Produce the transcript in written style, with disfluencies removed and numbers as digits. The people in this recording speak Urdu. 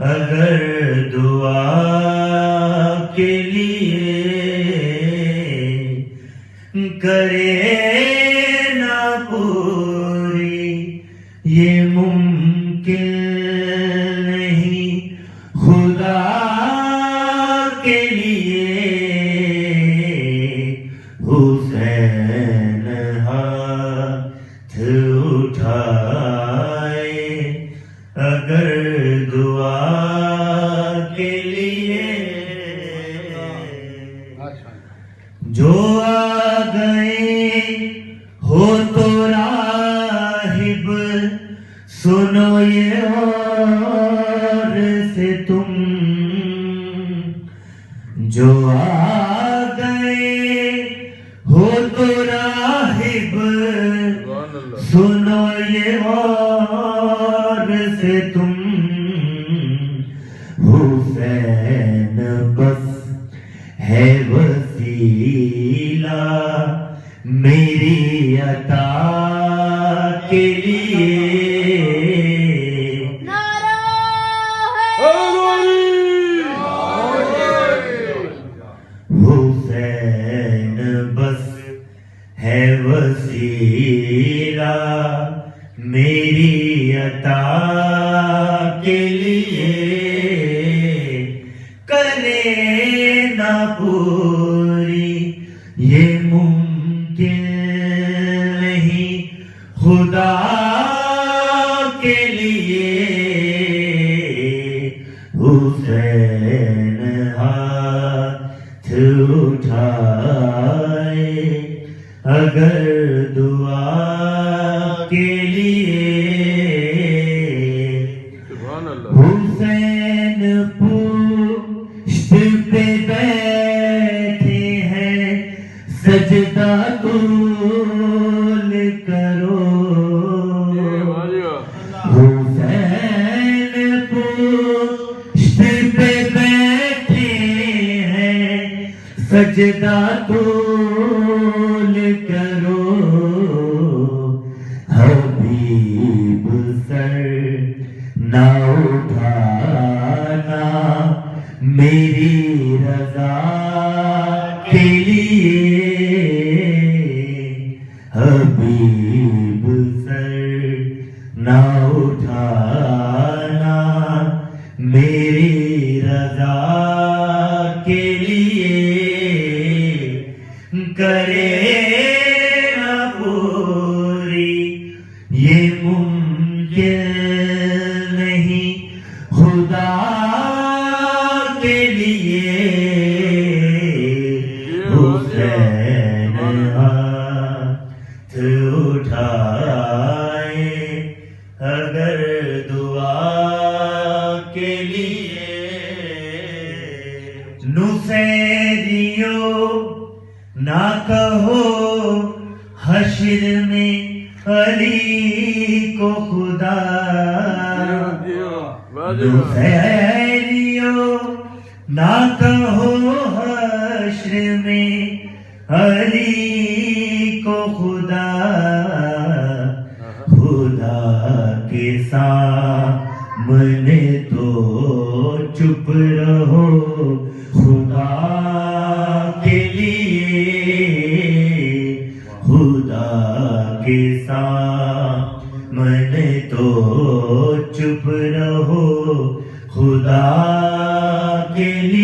اگر دعا کے لیے کرے نہ پوری یہ ممکن نہیں خدا کے لیے حسین ہاتھ اٹھائے اگر دعا کے لیے جو آ گئے ہو تو راہب سنو یہ اور سے تم جو آ گئے ہو تو راہب سنو یہ اور سے تم حسین بس ہے وسیلہ میری عطا کے لیے حسین بس ہے وسیلہ میری عطا کے لیے کرے نہ پوری یہ ممکن نہیں خدا کے لیے حسین ہاتھ اٹھائے اگر دعا کے لیے حسین پشت پہ بیٹھے ہیں سجدہ طول کرو حسین پشت پہ بیٹھے ہیں سجدہ طول کرو حبیب سر نہ اٹھانا میری رضا کے لیے حبیب سر نہ اٹھانا میری رضا کے لیے کرے نہ پوری یہ ممکن نہیں خدا کے لیے حسین ہاتھ اٹھائے اگر دعا کے لیے نصیریو نہ کہو حشر میں علی کو خدا نصیریو نہ کہو حشر میں علی کو خدا خدا کے سامنے تو چپ رہو خدا کے لیے خدا کے سامنے تو چپ رہو خدا کے لیے